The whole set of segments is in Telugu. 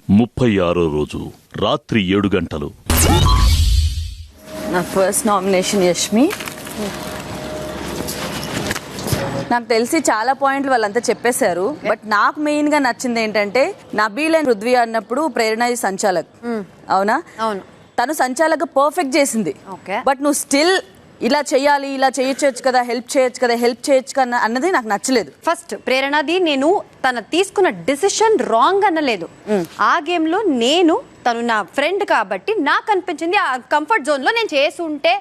36వ రోజు రాత్రి 7 గంటలు. నా ఫస్ట్ నామినేషన్ యష్మి. నాకు తెలిసి చాలా పాయింట్లు వాళ్ళంతా చెప్పేశారు, బట్ నాకు మెయిన్ గా నచ్చింది ఏంటంటే నబీల్ అండ్ పృథ్వీ అన్నప్పుడు ప్రేరణ సంచాలక్. అవునా? అవును. తను సంచాలక్ పర్ఫెక్ట్ చేసింది, బట్ నువ్వు స్టిల్ ఇలా చెయ్యాలి, ఇలా చేయొచ్చు కదా, హెల్ప్ చేయొచ్చు కదా అన్నది నాకు నచ్చలేదు. ఫస్ట్ ప్రేరణది నేను తన తీసుకున్న డిసిషన్ రాంగ్ అనలేదు. ఆ గేమ్ లో నేను తను నా ఫ్రెండ్ కాబట్టి నాకు అనిపించింది ఆ కంఫర్ట్ జోన్ లో నేను చేసి ఉంటే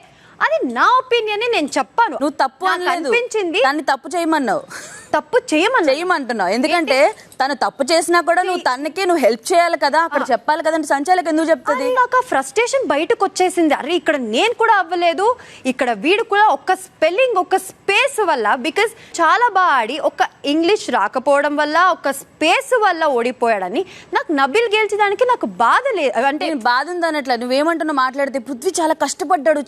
అది నా ఒపీనియన్, నేను చెప్పాను. నువ్వు తప్పు అనిపించింది, దాన్ని తప్పు చేయమన్నావు. తప్పు చేయమంటున్నావు ఎందుకంటే తను తప్పు చేసినా కూడా నువ్వు హెల్ప్ చేయాలి కదా, అక్కడ చెప్పాలి కదా. సంచాలకి ఎందుకు చెప్తుంది? నాకు ఫ్రస్ట్రేషన్ బయటకు వచ్చేసింది. అరే ఇక్కడ నేను కూడా అవ్వలేదు, ఇక్కడ వీడు కూడా ఒక స్పెల్లింగ్ ఒక స్పేస్ వల్ల, బికాజ్ చాలా బాగా ఆడి ఒక ఇంగ్లీష్ రాకపోవడం వల్ల ఒక స్పేస్ వల్ల ఓడిపోయాడని నాకు నబీల్ గెలిచడానికి నాకు బాధ లేదు. అంటే బాధ ఉంది అన్నట్లు నువ్వేమంటున్నావు మాట్లాడితే. పృథ్వీ చాలా కష్టపడ్డాడు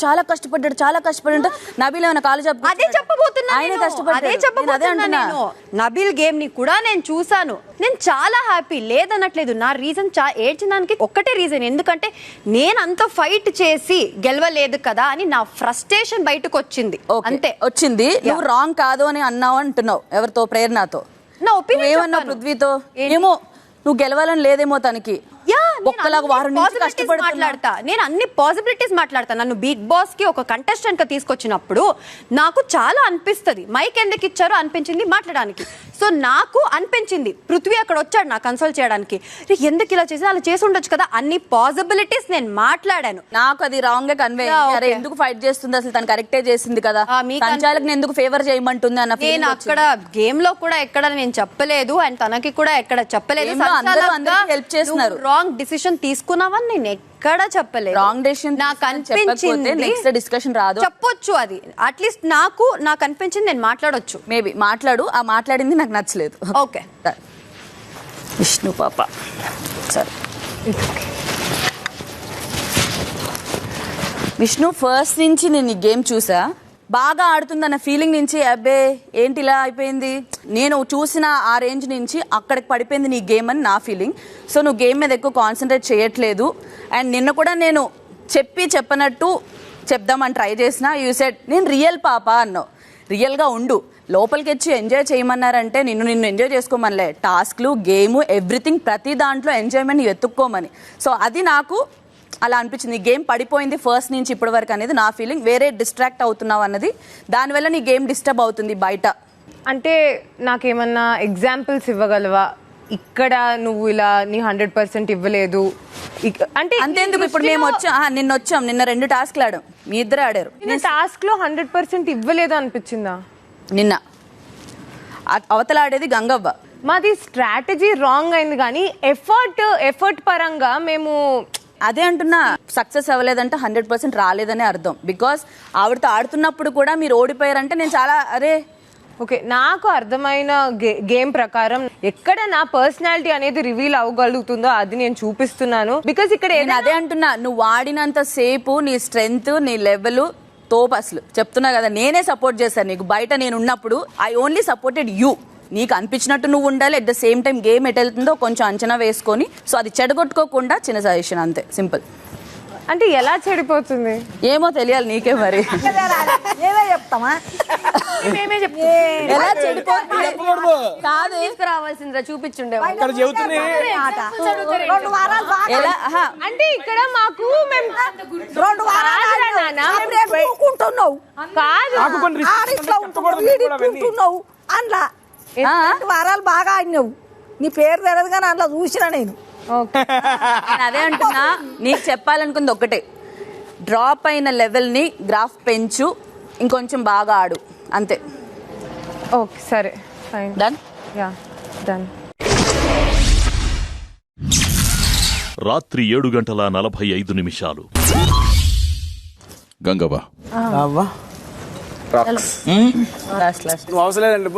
నబీల్ ఏమైనా కాలు చెప్పు. అదే చెప్పబోతున్నా, ఆయన కష్టపడ్డాడు. నబీల్ గేమ్ ని కూడా నేను చూసాను, నేను చాలా హ్యాపీ లేదనట్లేదు. నా రీజన్ ఏడ్చడానికి ఒక్కటే రీజన్, ఎందుకంటే నేను అంత ఫైట్ చేసి గెలవలేదు కదా అని నా ఫ్రస్ట్రేషన్ బయటకు వచ్చింది. అంతే వచ్చింది. నువ్వు రాంగ్ కాదు అని అన్నావు అంటున్నావు ఎవరితో? ప్రేరణతో. నా ఒపీనియన్ ఏమన్నావు? పృథ్వీతో ఏమో నువ్వు గెలవాలని లేదేమో తనకి. మాట్లాడతా, నేను అన్ని పాసిబిలిటీస్ మాట్లాడతా. నన్ను బిగ్ బాస్ కి ఒక కంటెస్టెంట్ గా తీసుకొచ్చినప్పుడు నాకు చాలా అనిపిస్తుంది, మైక్ ఎందుకు ఇచ్చారో అనిపించింది మాట్లాడడానికి. సో నాకు అనిపించింది పృథ్వీ అక్కడ వచ్చాడు నాకు కన్సల్ట్ చేయడానికి, ఎందుకు ఇలా చేసి అలా చేసి ఉండొచ్చు కదా, అన్ని పాసిబిలిటీస్ నేను మాట్లాడాను. నాకు అది రాంగ్ గా కన్వే. ఎందుకు ఫైట్ చేస్తుంది అసలు, తను కరెక్టే చేసింది కదా, సంచాలకుని ఎందుకు ఫేవర్ చేయమంటుంది అన్న. నేను అక్కడ గేమ్ లో కూడా ఎక్కడ నేను చెప్పలేదు, అండ్ తనకి కూడా ఎక్కడ చెప్పలేదు. హెల్ప్ చేస్తున్నారు. రాంగ్ డిసిషన్ తీసుకున్నావని నేను ఎక్కడ చెప్పలేదు. రాంగ్ డిసిషన్ నాకు అనిపించింది, నెక్స్ట్ డిస్కషన్ రాదు చెప్పొచ్చు. అది అట్లీస్ట్ నాకు అనిపించింది, నేను మాట్లాడొచ్చు. మేబీ మాట్లాడు. ఆ మాట్లాడింది నాకు నచ్చలేదు. ఓకే విష్ణు పాప సరే. విష్ణు ఫస్ట్ నుంచి నేను ఈ గేమ్ చూసా, బాగా ఆడుతుందన్న ఫీలింగ్ నుంచి అబ్బే ఏంటి ఇలా అయిపోయింది, నేను చూసిన ఆ రేంజ్ నుంచి అక్కడికి పడిపోయింది నీ గేమ్ అని నా ఫీలింగ్. సో నువ్వు గేమ్ మీద ఎక్కువ కాన్సన్ట్రేట్ చేయట్లేదు. అండ్ నిన్న కూడా నేను చెప్పనట్టు చెప్దామని ట్రై చేసిన. యూ సెడ్ నేను రియల్ పాప అన్నావు. రియల్గా ఉండు, లోపలికి వచ్చి ఎంజాయ్ చేయమన్నారంటే నిన్ను ఎంజాయ్ చేసుకోమనిలే. టాస్క్లు, గేము, ఎవ్రీథింగ్ ప్రతి దాంట్లో ఎంజాయ్మెంట్ వెతుక్కోమని. సో అది నాకు అలా అనిపించింది. గేమ్ పడిపోయింది ఫస్ట్ నుంచి ఇప్పటి వరకు అనేది నా ఫీలింగ్. వేరే డిస్ట్రాక్ట్ అవుతున్నావు అన్నది, దానివల్ల నీ గేమ్ డిస్టర్బ్ అవుతుంది బయట. అంటే నాకేమన్నా ఎగ్జాంపుల్స్ ఇవ్వగలవా? ఇక్కడ నువ్వు ఇలా నీ 100% ఇవ్వలేదు అంటే అంతేందుకు? ఇప్పుడు మేము వచ్చాం నిన్న 2 టాస్క్లు ఆడాం, మీ ఇద్దరు ఆడారు. నేను టాస్క్ లో 100% ఇవ్వలేదు అనిపించిందా? నిన్న అవతల ఆడేది గంగవ్వ. మాది స్ట్రాటజీ రాంగ్ అయింది, కానీ ఎఫర్ట్ పరంగా మేము అదే అంటున్నా. సక్సెస్ అవ్వలేదంటే 100% రాలేదనే అర్థం. బికాస్ ఆవిడతో ఆడుతున్నప్పుడు కూడా మీరు ఓడిపోయారంటే నేను చాలా ఓకే. నాకు అర్థమైన గేమ్ ప్రకారం ఎక్కడ నా పర్సనాలిటీ అనేది రివీల్ అవ్వగలుగుతుందో అది నేను చూపిస్తున్నాను. బికాస్ ఇక్కడ అదే అంటున్నా, నువ్వు ఆడినంత సేపు నీ స్ట్రెంగ్త్, నీ లెవెల్ తోపు. అసలు చెప్తున్నా కదా, నేనే సపోర్ట్ చేశాను నీకు. బయట నేను ఉన్నప్పుడు ఐ ఓన్లీ సపోర్టెడ్ యూ. నీకు అనిపించినట్టు నువ్వు ఉండాలి, at the same time game ఎటు వెళ్తుందో కొంచెం అంచనా వేసుకొని, సో అది చెడగొట్టుకోకుండా చిన్న సజెషన్ అంతే, సింపుల్. అంటే ఎలా చెడిపోతుంది ఏమో తెలియాలి నీకే మరి. ఎలా చెడిపోతుంది కాదు తీసుకురావాల్సిందిరా, చూపించుండే. అంటే ఇక్కడ మాకు వారాలు బాగా ఆడినావు, నీ పేరు తెలదు కానీ అందులో చూసినా నేను. అదే అంటున్నా, నీకు చెప్పాలనుకుంది ఒకటే, డ్రాప్ అయిన లెవెల్ని గ్రాఫ్ పెంచు, ఇంకొంచెం బాగా ఆడు, అంతే. ఓకే సరే, ఫైన్, డన్. Yeah done. రాత్రి 7:45 గంగవ్వ అవసరలేదండి.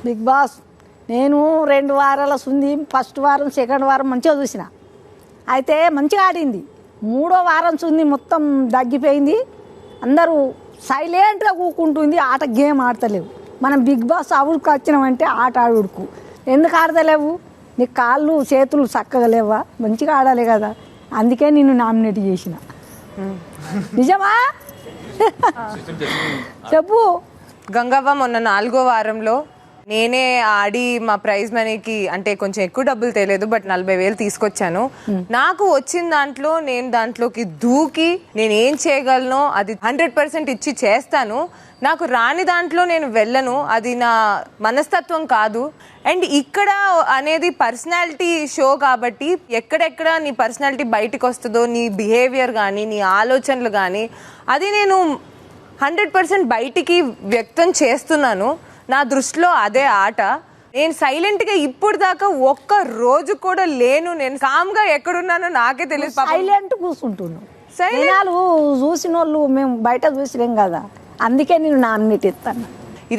బిగ్ బాస్ నేను 2 వారాల సుంది ఫస్ట్ వారం సెకండ్ వారం మంచిగా చూసిన, అయితే మంచిగా ఆడింది. 3వ వారం సుంది మొత్తం తగ్గిపోయింది, అందరూ సైలెంట్గా కూకుంటుంది, ఆట గేమ్ ఆడతలేవు. మనం బిగ్ బాస్ అవుడుకు వచ్చినామంటే ఆట ఆడుకు ఎందుకు ఆడతలేవు? నీ కాళ్ళు చేతులు చక్కగా లేవా? మంచిగా ఆడాలి కదా, అందుకే నిన్ను నామినేట్ చేసిన. నిజమా? చెప్పు. గంగవ్వ మొన్న 4వ వారంలో నేనే ఆడి మా ప్రైజ్ మనీకి అంటే కొంచెం ఎక్కువ డబ్బులు తెలియదు, బట్ 40,000 తీసుకొచ్చాను. నాకు వచ్చిన దాంట్లో నేను దాంట్లోకి దూకి నేను ఏం చేయగలను అది 100% ఇచ్చి చేస్తాను. నాకు రాని దాంట్లో నేను వెళ్ళను, అది నా మనస్తత్వం కాదు. అండ్ ఇక్కడ అనేది పర్సనాలిటీ షో కాబట్టి ఎక్కడెక్కడ నీ పర్సనాలిటీ బయటకు వస్తుందో, నీ బిహేవియర్ కానీ నీ ఆలోచనలు కానీ అది నేను 100% బయటికి వ్యక్తం చేస్తున్నాను. నా దృష్టిలో అదే ఆట. నేను సైలెంట్గా ఇప్పుడు దాకా ఒక్క రోజు కూడా లేను. నేను కామ్గా ఎక్కడున్నానో నాకే తెలియదు. సైలెంట్ కూర్చుంటున్నాను. జనాలు చూసిన వాళ్ళు మేము బయట చూసినాం కదా, అందుకే నేను నామినేట్ ఇస్తాను.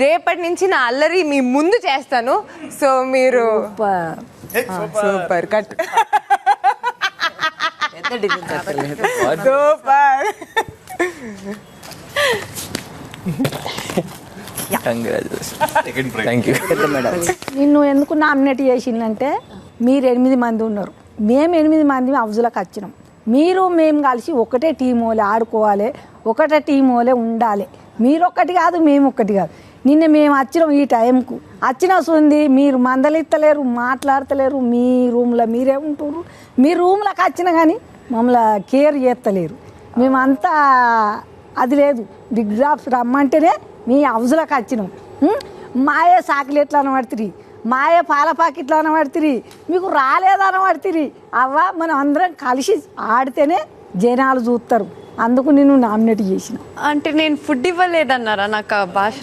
రేపటి నుంచి నా అల్లరి మీ ముందు చేస్తాను. సో మీరు సూపర్ కట్ సూపర్. నిన్ను ఎందుకు నామినేట్ చేసిందంటే మీరు 8 మంది ఉన్నారు, మేము 8 మంది హౌజులకు వచ్చినాం. మీరు మేము కలిసి ఒకటే టీం వాళ్ళే ఆడుకోవాలి, ఒకటే టీం వాళ్ళే ఉండాలి. మీరు ఒక్కటి కాదు, మేము ఒక్కటి కాదు. నిన్న మేము వచ్చినాం ఈ టైంకు వచ్చిన ఉంది, మీరు మందలిత్తలేరు, మాట్లాడతలేరు, మీ రూమ్లో మీరే ఉంటున్నారు. మీ రూమ్లోకి వచ్చినా కానీ మమ్మల్ని కేర్ చేస్తలేరు. మేమంతా అది లేదు, బిగ్ బాస్ రమ్మంటేనే మీ హౌజులకు వచ్చినాం. మాయే చాక్లెట్లు అనబడుతుంది, మాయే పాల పాకెట్లు అనబడుతుంది, మీకు రాలేదనబడుతుంది. అవ్వ మనం అందరం కలిసి ఆడితేనే జనాలు చూస్తారు, అందుకు నేను నామినేట్ చేసిన. అంటే నేను ఫుడ్ ఇవ్వలేదన్నారా నాకు ఆ భాష?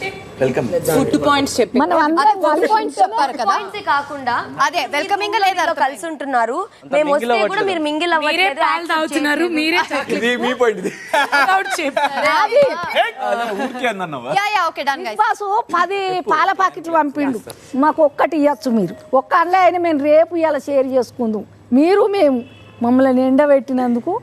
ఫుడ్ పాయింట్స్ చెప్పి మనం అందరం పాయింట్స్ చెప్పారు కదా, కాకుండా అదే వెల్కమింగ్ లేదా కలిసి ఉంటున్నారు. మేము వస్తే కూడా మీరు మింగిల్ అవ్వట్లేదు, పాలు తాగుతున్నారు, మీరే ఓకే డన్ గైస్. బాసు 10 పాల పాకెట్లు పంపిండు, మాకు ఒక్కటి ఇవ్వచ్చు. మీరు ఒక్క అన్లే అయినా మేము రేపు ఇలా షేర్ చేసుకుందాం. మీరు మేము మమ్మల్ని ఎండబెట్టినందుకు